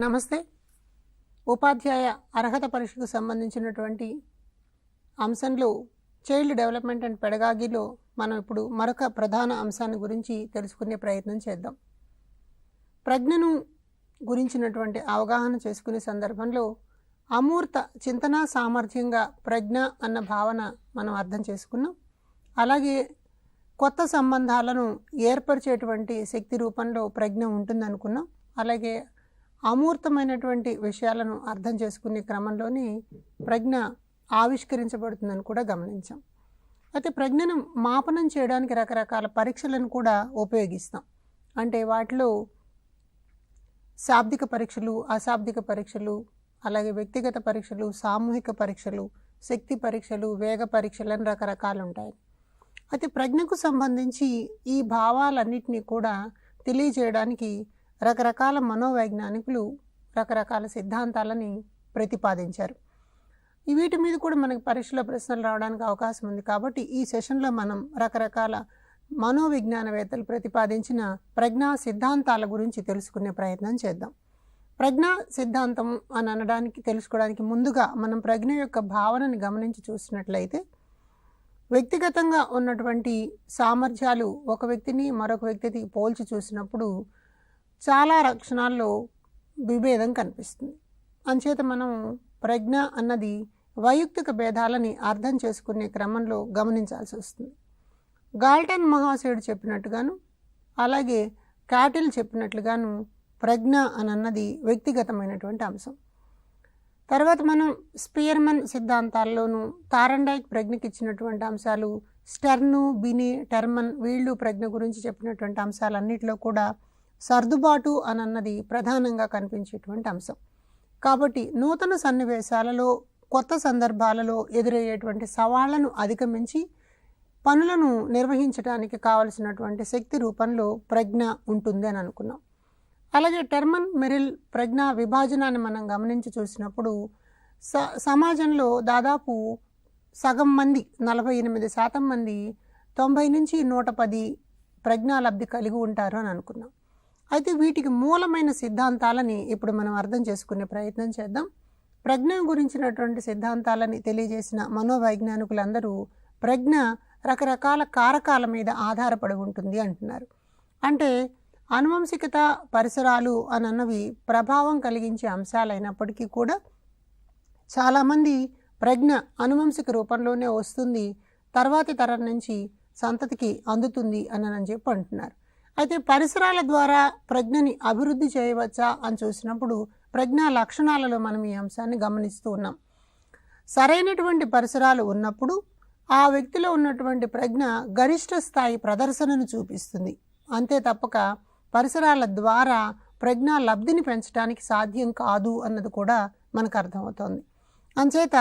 నమస్తే. ఉపాధ్యాయ అర్హత పరీక్షకు సంబంధించినటువంటి అంశంలో చైల్డ్ డెవలప్మెంట్ అండ్ పెడగాగిలో మనం ఇప్పుడు మరొక ప్రధాన అంశాన్ని గురించి తెలుసుకునే ప్రయత్నం చేద్దాం. ప్రజ్ఞను గురించినటువంటి అవగాహన చేసుకునే సందర్భంలో అమూర్త చింతనా సామర్థ్యంగా ప్రజ్ఞ అన్న భావన మనం అర్థం చేసుకున్నాం. అలాగే కొత్త సంబంధాలను ఏర్పరిచేటువంటి శక్తి రూపంలో ప్రజ్ఞ ఉంటుందనుకున్నాం. అలాగే అమూర్తమైనటువంటి విషయాలను అర్థం చేసుకునే క్రమంలోనే ప్రజ్ఞ ఆవిష్కరించబడుతుందని కూడా గమనించాం. అయితే ప్రజ్ఞను మాపనం చేయడానికి రకరకాల పరీక్షలను కూడా ఉపయోగిస్తాం. అంటే వాటిలో శాబ్దిక పరీక్షలు, అశాబ్దిక పరీక్షలు, అలాగే వ్యక్తిగత పరీక్షలు, సామూహిక పరీక్షలు, శక్తి పరీక్షలు, వేగ పరీక్షలు అని రకరకాలు ఉంటాయి. అయితే ప్రజ్ఞకు సంబంధించి ఈ భావాలన్నింటినీ కూడా తెలియజేయడానికి రకరకాల మనోవైజ్ఞానికులు రకరకాల సిద్ధాంతాలని ప్రతిపాదించారు. వీటి మీద కూడా మనకి పరీక్షలో ప్రశ్నలు రావడానికి అవకాశం ఉంది. కాబట్టి ఈ సెషన్లో మనం రకరకాల మనోవిజ్ఞానవేత్తలు ప్రతిపాదించిన ప్రజ్ఞా సిద్ధాంతాల గురించి తెలుసుకునే ప్రయత్నం చేద్దాం. ప్రజ్ఞా సిద్ధాంతం అని అనడానికి తెలుసుకోవడానికి ముందుగా మనం ప్రజ్ఞ యొక్క భావనని గమనించి చూసినట్లయితే వ్యక్తిగతంగా ఉన్నటువంటి సామర్థ్యాలు ఒక వ్యక్తిని మరొక వ్యక్తికి పోల్చి చూసినప్పుడు చాలా లక్షణాల్లో విభేదం కనిపిస్తుంది. అంచేత మనం ప్రజ్ఞ అన్నది వైయక్తిక భేదాలని అర్థం చేసుకునే క్రమంలో గమనించాల్సి వస్తుంది. గాల్టన్ మహాశయుడు చెప్పినట్టుగాను అలాగే క్యాటిల్ చెప్పినట్లుగాను ప్రజ్ఞ అని అన్నది వ్యక్తిగతమైనటువంటి అంశం. తర్వాత మనం స్పియర్మన్ సిద్ధాంతాల్లోనూ తారండైక్ ప్రజ్ఞకి ఇచ్చినటువంటి అంశాలు, స్టెర్ను, బినే, టెర్మన్ వీళ్ళు ప్రజ్ఞ గురించి చెప్పినటువంటి అంశాలన్నింటిలో కూడా సర్దుబాటు అని అన్నది ప్రధానంగా కనిపించేటువంటి అంశం. కాబట్టి నూతన సన్నివేశాలలో, కొత్త సందర్భాలలో ఎదురయ్యేటువంటి సవాళ్లను అధిగమించి పనులను నిర్వహించడానికి కావలసినటువంటి శక్తి రూపంలో ప్రజ్ఞ ఉంటుంది అని అనుకున్నాం. అలాగే టెర్మన్, మెరిల్ ప్రజ్ఞా విభాజనాన్ని మనం గమనించి చూసినప్పుడు సమాజంలో దాదాపు సగం మంది 48% మంది 90 నుంచి 110 ప్రజ్ఞాలబ్ధి కలిగి ఉంటారు అని అనుకున్నాం. అయితే వీటికి మూలమైన సిద్ధాంతాలని ఇప్పుడు మనం అర్థం చేసుకునే ప్రయత్నం చేద్దాం. ప్రజ్ఞ గురించినటువంటి సిద్ధాంతాలని తెలియజేసిన మనోవైజ్ఞానికులందరూ ప్రజ్ఞ రకరకాల కారకాల మీద ఆధారపడి ఉంటుంది అంటున్నారు. అంటే అనువంశికత, పరిసరాలు అన్నవి ప్రభావం కలిగించే అంశాలైనప్పటికీ కూడా చాలామంది ప్రజ్ఞ అనువంశిక రూపంలోనే వస్తుంది, తర్వాతి తరం నుంచి సంతతికి అందుతుంది అని చెప్పి అంటున్నారు. అయితే పరిసరాల ద్వారా ప్రజ్ఞని అభివృద్ధి చేయవచ్చా అని చూసినప్పుడు ప్రజ్ఞా లక్షణాలలో మనం ఈ అంశాన్ని గమనిస్తూ ఉన్నాం. సరైనటువంటి పరిసరాలు ఉన్నప్పుడు ఆ వ్యక్తిలో ఉన్నటువంటి ప్రజ్ఞ గరిష్ట స్థాయి ప్రదర్శనను చూపిస్తుంది. అంతే తప్పక పరిసరాల ద్వారా ప్రజ్ఞా లబ్ధిని పెంచడానికి సాధ్యం కాదు అన్నది కూడా మనకు అర్థమవుతోంది. అంచేత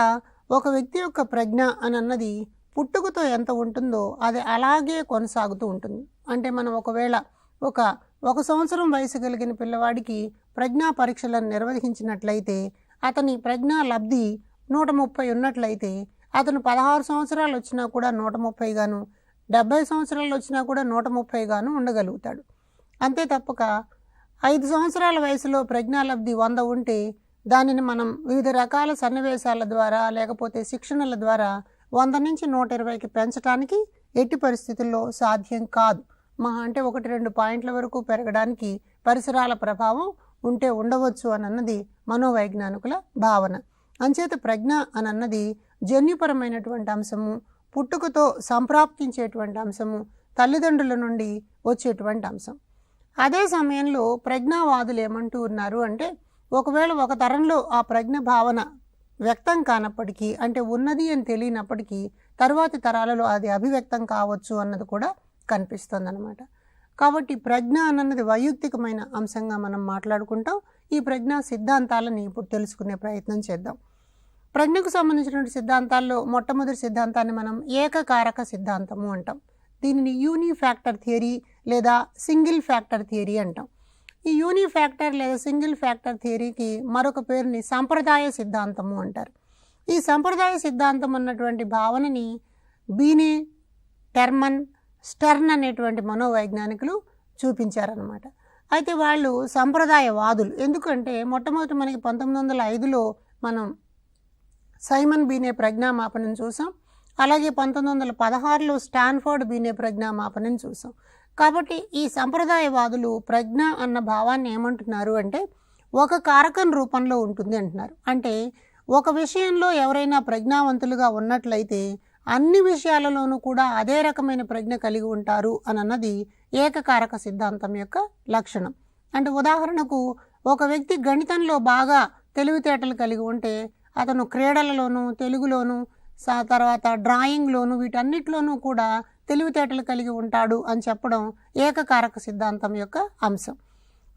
ఒక వ్యక్తి యొక్క ప్రజ్ఞ అని అన్నది పుట్టుకతో ఎంత ఉంటుందో అది అలాగే కొనసాగుతూ ఉంటుంది. అంటే మనం ఒకవేళ ఒక సంవత్సరం వయసు కలిగిన పిల్లవాడికి ప్రజ్ఞా పరీక్షలను నిర్వహించినట్లయితే అతని ప్రజ్ఞా లబ్ధి 130 ఉన్నట్లయితే అతను 16 సంవత్సరాలు వచ్చినా కూడా 130 గాను, 70 సంవత్సరాలు వచ్చినా కూడా 130 గాను ఉండగలుగుతాడు. అంతే తప్పక 5 సంవత్సరాల వయసులో ప్రజ్ఞాలబ్ధి 100 ఉంటే దానిని మనం వివిధ రకాల సన్నివేశాల ద్వారా లేకపోతే శిక్షణల ద్వారా 100 నుంచి 120కి పెంచడానికి ఎట్టి పరిస్థితుల్లో సాధ్యం కాదు. మహా అంటే 1-2 పాయింట్ల వరకు పెరగడానికి పరిసరాల ప్రభావం ఉంటే ఉండవచ్చు అని అన్నది మనోవైజ్ఞానికుల భావన. అంచేత ప్రజ్ఞ అని అన్నది జన్యుపరమైనటువంటి అంశము, పుట్టుకతో సంప్రాప్తించేటువంటి అంశము, తల్లిదండ్రుల నుండి వచ్చేటువంటి అంశం. అదే సమయంలో ప్రజ్ఞావాదులు ఏమంటూ ఉన్నారు అంటే ఒకవేళ ఒక తరంలో ఆ ప్రజ్ఞ భావన వ్యక్తం కానప్పటికీ, అంటే ఉన్నది అని తెలియనప్పటికీ తరువాతి తరాలలో అది అభివ్యక్తం కావచ్చు అన్నది కూడా కనిపిస్తుంది అన్నమాట. కాబట్టి ప్రజ్ఞ అన్నది వైయక్తికమైన అంశంగా మనం మాట్లాడుకుంటాం. ఈ ప్రజ్ఞా సిద్ధాంతాలని ఇప్పుడు తెలుసుకునే ప్రయత్నం చేద్దాం. ప్రజ్ఞకు సంబంధించినటువంటి సిద్ధాంతాల్లో మొట్టమొదటి సిద్ధాంతాన్ని మనం ఏకకారక సిద్ధాంతము అంటాం. దీనిని యూనిఫ్యాక్టర్ థియరీ లేదా సింగిల్ ఫ్యాక్టర్ థియరీ అంటాం. ఈ యూనిఫ్యాక్టర్ లేదా సింగిల్ ఫ్యాక్టర్ థియరీకి మరొక పేరుని సంప్రదాయ సిద్ధాంతము అంటారు. ఈ సంప్రదాయ సిద్ధాంతం అన్నటువంటి భావనని బీనే, టెర్మన్, స్టెర్న్ అనేటువంటి మనోవైజ్ఞానికులు చూపించారన్నమాట. అయితే వాళ్ళు సంప్రదాయవాదులు. ఎందుకంటే మొట్టమొదటి మనకి 1905లో మనం సైమన్ బీనే ప్రజ్ఞామాపనం చూసాం. అలాగే 1916లో స్టాన్ఫోర్డ్ బీనే ప్రజ్ఞామాపనం చూసాం. కాబట్టి ఈ సంప్రదాయవాదులు ప్రజ్ఞ అన్న భావాన్ని ఏమంటున్నారు అంటే ఒక కారకం రూపంలో ఉంటుంది అంటున్నారు. అంటే ఒక విషయంలో ఎవరైనా ప్రజ్ఞావంతులుగా ఉన్నట్లయితే అన్ని విషయాలలోనూ కూడా అదే రకమైన ప్రజ్ఞ కలిగి ఉంటారు అని అన్నది ఏకకారక సిద్ధాంతం యొక్క లక్షణం. అంటే ఉదాహరణకు ఒక వ్యక్తి గణితంలో బాగా తెలివితేటలు కలిగి ఉంటే అతను క్రీడలలోనూ, తెలుగులోనూ, తర్వాత డ్రాయింగ్లోనూ వీటన్నిటిలోనూ కూడా తెలివితేటలు కలిగి ఉంటాడు అని చెప్పడం ఏకకారక సిద్ధాంతం యొక్క అంశం.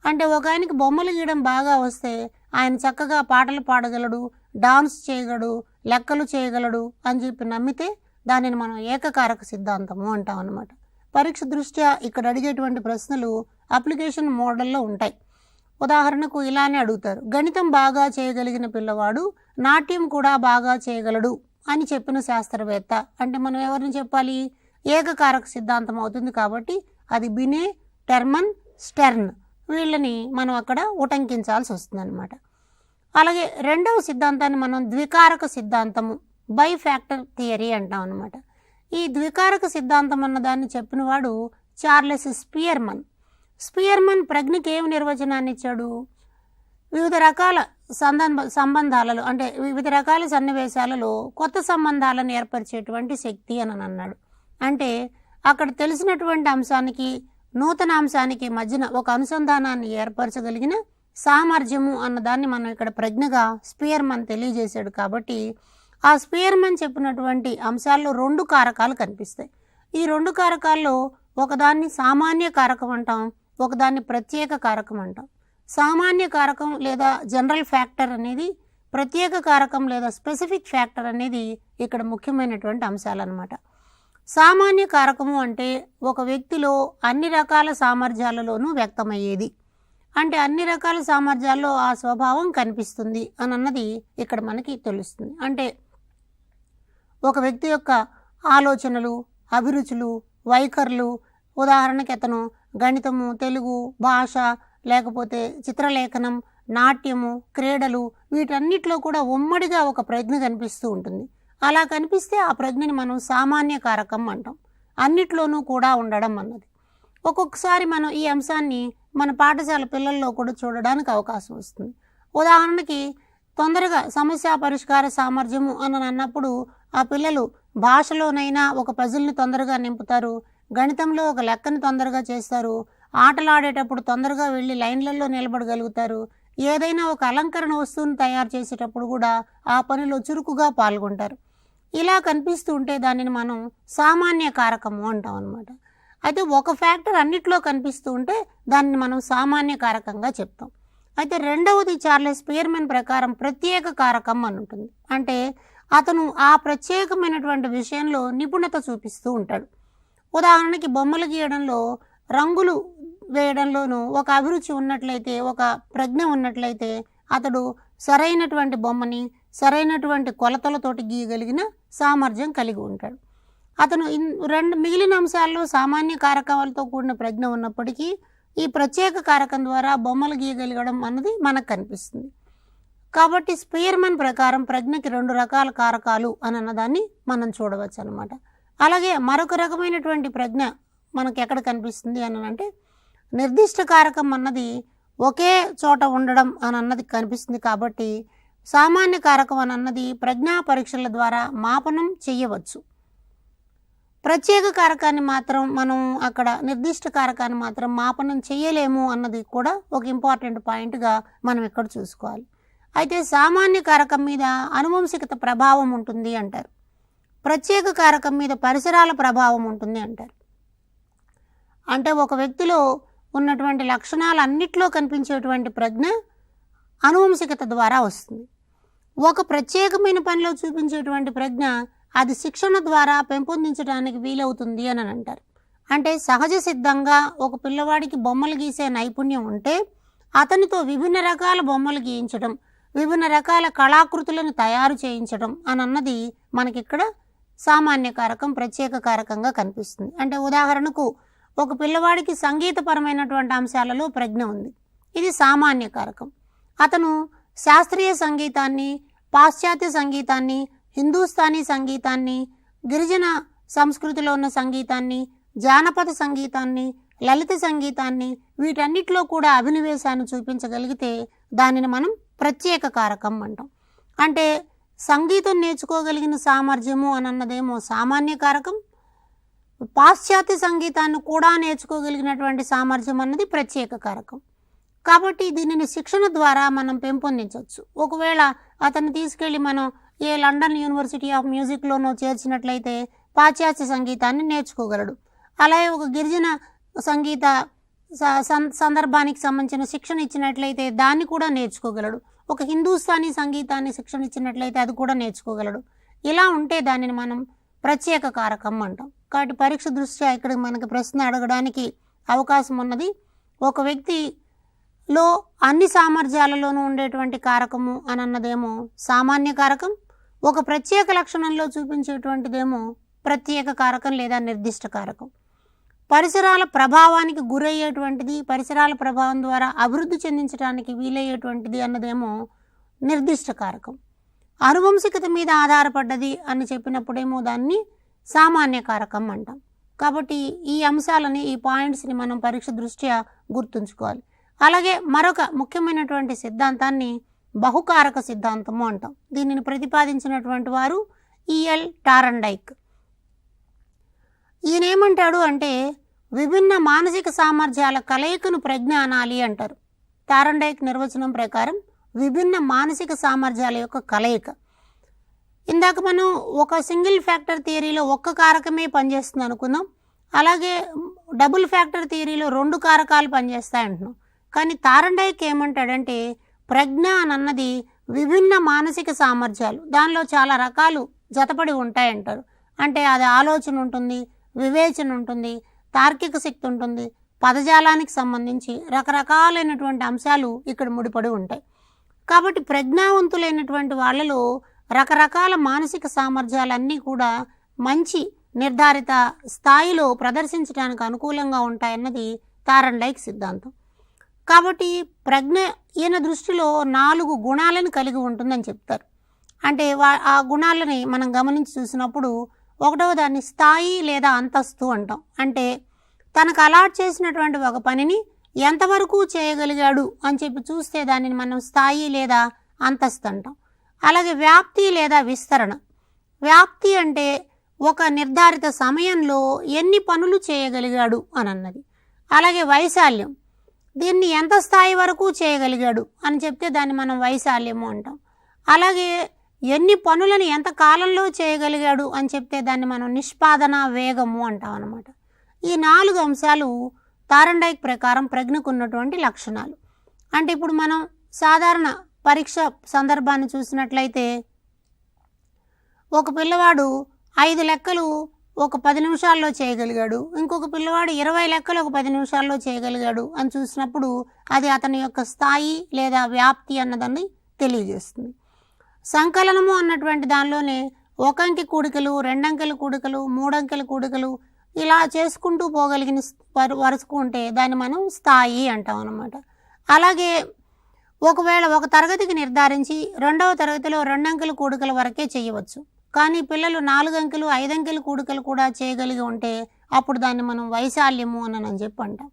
అంటే ఒక ఆయనకి బొమ్మలు గీయడం బాగా వస్తే ఆయన చక్కగా పాటలు పాడగలడు, డాన్స్ చేయగలడు, లెక్కలు చేయగలడు అని చెప్పి నమ్మితే దానిని మనం ఏకకారక సిద్ధాంతము అంటాం అన్నమాట. పరీక్ష దృష్ట్యా ఇక్కడ అడిగేటువంటి ప్రశ్నలు అప్లికేషన్ మోడల్లో ఉంటాయి. ఉదాహరణకు ఇలానే అడుగుతారు, గణితం బాగా చేయగలిగిన పిల్లవాడు నాట్యం కూడా బాగా చేయగలడు అని చెప్పిన శాస్త్రవేత్త అంటే మనం ఎవరిని చెప్పాలి? ఏకకారక సిద్ధాంతం అవుతుంది. కాబట్టి అది బినే, టెర్మన్, స్టెర్న్ వీళ్ళని మనం అక్కడ ఉటంకించాల్సి వస్తుంది అనమాట. అలాగే రెండవ సిద్ధాంతాన్ని మనం ద్వికారక సిద్ధాంతము, బైఫ్యాక్టర్ థియరీ అంటాం అనమాట. ఈ ద్వికారక సిద్ధాంతం అన్న దాన్ని చెప్పినవాడు చార్లెస్ స్పియర్మన్. స్పియర్మన్ ప్రజ్ఞకి ఏమి నిర్వచనాన్ని ఇచ్చాడు? వివిధ రకాల సంబంధాలలో అంటే వివిధ రకాల సన్నివేశాలలో కొత్త సంబంధాలను ఏర్పరిచేటువంటి శక్తి అని అన్నాడు. అంటే అక్కడ తెలిసినటువంటి అంశానికి నూతన అంశానికి మధ్యన ఒక అనుసంధానాన్ని ఏర్పరచగలిగిన సామర్థ్యము అన్నదాన్ని మనం ఇక్కడ ప్రజ్ఞగా స్పియర్మన్ తెలియజేశాడు. కాబట్టి ఆ స్పియర్మన్ చెప్పినటువంటి అంశాల్లో 2 కారకాలు కనిపిస్తాయి. ఈ 2 కారకాల్లో ఒకదాన్ని సామాన్య కారకం అంటాం, ఒకదాన్ని ప్రత్యేక కారకం అంటాం. సామాన్య కారకం లేదా జనరల్ ఫ్యాక్టర్ అనేది, ప్రత్యేక కారకం లేదా స్పెసిఫిక్ ఫ్యాక్టర్ అనేది ఇక్కడ ముఖ్యమైనటువంటి అంశాలు అన్నమాట. సామాన్య కారకము అంటే ఒక వ్యక్తిలో అన్ని రకాల సామర్థ్యాలలోనూ వ్యక్తమయ్యేది. అంటే అన్ని రకాల సామర్థ్యాల్లో ఆ స్వభావం కనిపిస్తుంది అని అన్నది ఇక్కడ మనకి తెలుస్తుంది. అంటే ఒక వ్యక్తి యొక్క ఆలోచనలు, అభిరుచులు, వైఖరులు, ఉదాహరణకి అతను గణితము, తెలుగు, భాష, లేకపోతే చిత్రలేఖనం, నాట్యము, క్రీడలు వీటన్నిటిలో కూడా ఉమ్మడిగా ఒక ప్రజ్ఞ కనిపిస్తూ ఉంటుంది. అలా కనిపిస్తే ఆ ప్రజ్ఞని మనం సామాన్య కారకం అంటాం. అన్నిట్లోనూ కూడా ఉండడం అన్నది. ఒక్కొక్కసారి మనం ఈ అంశాన్ని మన పాఠశాల పిల్లల్లో కూడా చూడడానికి అవకాశం వస్తుంది. ఉదాహరణకి తొందరగా సమస్య పరిష్కార సామర్థ్యము అని అన్నప్పుడు ఆ పిల్లలు భాషలోనైనా ఒక పజిల్ని తొందరగా నింపుతారు, గణితంలో ఒక లెక్కని తొందరగా చేస్తారు, ఆటలాడేటప్పుడు తొందరగా వెళ్ళి లైన్లలో నిలబడగలుగుతారు, ఏదైనా ఒక అలంకరణ వస్తువుని తయారు చేసేటప్పుడు కూడా ఆ పనిలో చురుకుగా పాల్గొంటారు. ఇలా కనిపిస్తూ ఉంటే దానిని మనం సామాన్య కారకము అంటాం అన్నమాట. అయితే ఒక ఫ్యాక్టర్ అన్నిట్లో కనిపిస్తూ ఉంటే దాన్ని మనం సామాన్య కారకంగా చెప్తాం. అయితే రెండవది చార్లెస్ స్పియర్మన్ ప్రకారం ప్రత్యేక కారకం అని ఉంటుంది. అంటే అతను ఆ ప్రత్యేకమైనటువంటి విషయంలో నిపుణత చూపిస్తూ ఉంటాడు. ఉదాహరణకి బొమ్మలు గీయడంలో, రంగులు వేయడంలోనూ ఒక అభిరుచి ఉన్నట్లయితే, ఒక ప్రజ్ఞ ఉన్నట్లయితే అతడు సరైనటువంటి బొమ్మని సరైనటువంటి కొలతలతోటి గీయగలిగిన సామర్థ్యం కలిగి ఉంటాడు. అతను మిగిలిన అంశాల్లో సామాన్య కారకాలతో కూడిన ప్రజ్ఞ ఉన్నప్పటికీ ఈ ప్రత్యేక కారకం ద్వారా బొమ్మలు గీయగలగడం అన్నది మనకు కనిపిస్తుంది. కాబట్టి స్పియర్మన్ ప్రకారం ప్రజ్ఞకి 2 రకాల కారకాలు అని అన్నదాన్ని మనం చూడవచ్చు అనమాట. అలాగే మరొక రకమైనటువంటి ప్రజ్ఞ మనకు ఎక్కడ కనిపిస్తుంది అని అంటే నిర్దిష్ట కారకం అన్నది ఒకే చోట ఉండడం అని అన్నది కనిపిస్తుంది. కాబట్టి సామాన్య కారకం అని అన్నది ప్రజ్ఞా పరీక్షల ద్వారా మాపనం చేయవచ్చు. ప్రత్యేక కారకాన్ని మాత్రం మనం అక్కడ నిర్దిష్ట కారకాన్ని మాత్రం మాపనం చేయలేము అన్నది కూడా ఒక ఇంపార్టెంట్ పాయింట్గా మనం ఇక్కడ చూసుకోవాలి. అయితే సామాన్య కారకం మీద అనువంశికత ప్రభావం ఉంటుంది అంటారు, ప్రత్యేక కారకం మీద పరిసరాల ప్రభావం ఉంటుంది అంటారు. అంటే ఒక వ్యక్తిలో ఉన్నటువంటి లక్షణాలు అన్నిట్లో కనిపించేటువంటి ప్రజ్ఞ అనువంశికత ద్వారా వస్తుంది. ఒక ప్రత్యేకమైన పనిలో చూపించేటువంటి ప్రజ్ఞ అది శిక్షణ ద్వారా పెంపొందించడానికి వీలవుతుంది అని అంటారు. అంటే సహజ సిద్ధంగా ఒక పిల్లవాడికి బొమ్మలు గీసే నైపుణ్యం ఉంటే అతనితో విభిన్న రకాల బొమ్మలు గీయించడం, విభిన్న రకాల కళాకృతులను తయారు చేయించడం అని అన్నది మనకిక్కడ సామాన్య కారకం, ప్రత్యేక కారకంగా కనిపిస్తుంది. అంటే ఉదాహరణకు ఒక పిల్లవాడికి సంగీతపరమైనటువంటి అంశాలలో ప్రజ్ఞ ఉంది. ఇది సామాన్య కారకం. అతను శాస్త్రీయ సంగీతాన్ని, పాశ్చాత్య సంగీతాన్ని, హిందూస్థానీ సంగీతాన్ని, గిరిజన సంస్కృతిలో ఉన్న సంగీతాన్ని, జానపద సంగీతాన్ని, లలిత సంగీతాన్ని, వీటన్నిటిలో కూడా అభినివేశాన్ని చూపించగలిగితే దానిని మనం ప్రత్యేక కారకం అంటాం. అంటే సంగీతం నేర్చుకోగలిగిన సామర్థ్యము అని అన్నదేమో సామాన్య కారకం, పాశ్చాత్య సంగీతాన్ని కూడా నేర్చుకోగలిగినటువంటి సామర్థ్యం అన్నది ప్రత్యేక కారకం. కాబట్టి దీనిని శిక్షణ ద్వారా మనం పెంపొందించవచ్చు. ఒకవేళ అతన్ని తీసుకెళ్ళి మనం ఏ లండన్ యూనివర్సిటీ ఆఫ్ మ్యూజిక్లోనో చేర్చినట్లయితే పాశ్చాత్య సంగీతాన్ని నేర్చుకోగలడు. అలాగే ఒక గిరిజన సంగీత సందర్భానికి సంబంధించిన శిక్షణ ఇచ్చినట్లయితే దాన్ని కూడా నేర్చుకోగలడు. ఒక హిందూస్థానీ సంగీతాన్ని శిక్షణ ఇచ్చినట్లయితే అది కూడా నేర్చుకోగలడు. ఇలా ఉంటే దానిని మనం ప్రత్యేక కారకం అంటాం. కాబట్టి పరీక్ష దృష్ట్యా ఇక్కడ మనకి ప్రశ్న అడగడానికి అవకాశం ఉన్నది. ఒక వ్యక్తిలో అన్ని సామర్థ్యాలలోనూ ఉండేటువంటి కారకము అని అన్నదేమో సామాన్య కారకం, ఒక ప్రత్యేక లక్షణంలో చూపించేటువంటిదేమో ప్రత్యేక కారకం లేదా నిర్దిష్ట కారకం. పరిసరాల ప్రభావానికి గురయ్యేటువంటిది, పరిసరాల ప్రభావం ద్వారా అభివృద్ధి చెందించడానికి వీలయ్యేటువంటిది అన్నదేమో నిర్దిష్ట కారకం. అనువంశికత మీద ఆధారపడ్డది అని చెప్పినప్పుడేమో దాన్ని సామాన్య కారకం అంటాం. కాబట్టి ఈ అంశాలని, ఈ పాయింట్స్ని మనం పరీక్ష దృష్ట్యా గుర్తుంచుకోవాలి. అలాగే మరొక ముఖ్యమైనటువంటి సిద్ధాంతాన్ని బహుకారక సిద్ధాంతము అంటాం. దీనిని ప్రతిపాదించినటువంటి వారు ఈఎల్ టారండైక్. ఈయన ఏమంటాడు అంటే విభిన్న మానసిక సామర్థ్యాల కలయికను ప్రజ్ఞ అనాలి అంటారు. టారండైక్ నిర్వచనం ప్రకారం విభిన్న మానసిక సామర్థ్యాల యొక్క కలయిక. ఇందాక మనం ఒక సింగిల్ ఫ్యాక్టర్ థియరీలో ఒక్క కారకమే పనిచేస్తుంది అనుకున్నాం. అలాగే డబుల్ ఫ్యాక్టర్ థియరీలో 2 కారకాలు పనిచేస్తాయి అంటున్నాం. కానీ టారండైక్ ఏమంటాడంటే ప్రజ్ఞ అన్నది విభిన్న మానసిక సామర్థ్యాలు, దానిలో చాలా రకాలు జతపడి ఉంటాయంటారు. అంటే అది ఆలోచన ఉంటుంది, వివేచన ఉంటుంది, తార్కిక శక్తి ఉంటుంది, పదజాలానికి సంబంధించి రకరకాలైనటువంటి అంశాలు ఇక్కడ ముడిపడి ఉంటాయి. కాబట్టి ప్రజ్ఞావంతులైనటువంటి వాళ్ళలో రకరకాల మానసిక సామర్థ్యాలన్నీ కూడా మంచి నిర్ధారిత స్థాయిలో ప్రదర్శించడానికి అనుకూలంగా ఉంటాయన్నది టారండైక్ సిద్ధాంతం. కాబట్టి ప్రజ్ఞ ఈయన దృష్టిలో 4 గుణాలను కలిగి ఉంటుందని చెప్తారు. అంటే ఆ గుణాలని మనం గమనించి చూసినప్పుడు ఒకటవ దాన్ని స్థాయి లేదా అంతస్తు అంటాం. అంటే తనకు అలాట్ చేసినటువంటి ఒక పనిని ఎంతవరకు చేయగలిగాడు అని చెప్పి చూస్తే దానిని మనం స్థాయి లేదా అంతస్తు అంటాం. అలాగే వ్యాప్తి లేదా విస్తరణ. వ్యాప్తి అంటే ఒక నిర్ధారిత సమయంలో ఎన్ని పనులు చేయగలిగాడు అని అన్నది. అలాగే వైశాల్యం, దీన్ని ఎంత స్థాయి వరకు చేయగలిగాడు అని చెప్తే దాన్ని మనం వైశాల్యము అంటాం. అలాగే ఎన్ని పనులను ఎంత కాలంలో చేయగలిగాడు అని చెప్తే దాన్ని మనం నిష్పాదన వేగము అంటాం అన్నమాట. ఈ 4 అంశాలు టారండైక్ ప్రకారం ప్రజ్ఞకు ఉన్నటువంటి లక్షణాలు. అంటే ఇప్పుడు మనం సాధారణ పరీక్ష సందర్భాన్ని చూసినట్లయితే ఒక పిల్లవాడు 5 లెక్కలు ఒక 10 నిమిషాల్లో చేయగలిగాడు, ఇంకొక పిల్లవాడు 20 లెక్కలు ఒక 10 నిమిషాల్లో చేయగలిగాడు అని చూసినప్పుడు అది అతని యొక్క స్థాయి లేదా వ్యాప్తి అన్నదాన్ని తెలియజేస్తుంది. సంకలనము అన్నటువంటి దానిలోనే 1 అంకె కూడికలు, 2 అంకెల కూడికలు, 3 అంకెల కూడికలు ఇలా చేసుకుంటూ పోగలిగిన వరుసకు ఉంటే దాన్ని మనం స్థాయి అంటాం అన్నమాట. అలాగే ఒకవేళ ఒక తరగతికి నిర్ధారించి 2వ తరగతిలో 2 అంకెల కూడికల వరకే చేయవచ్చు, కానీ పిల్లలు 4 అంకెలు 5 అంకెల కూడికలు కూడా చేయగలిగి ఉంటే అప్పుడు దాన్ని మనం వైశాల్యము అని చెప్పి అంటాం.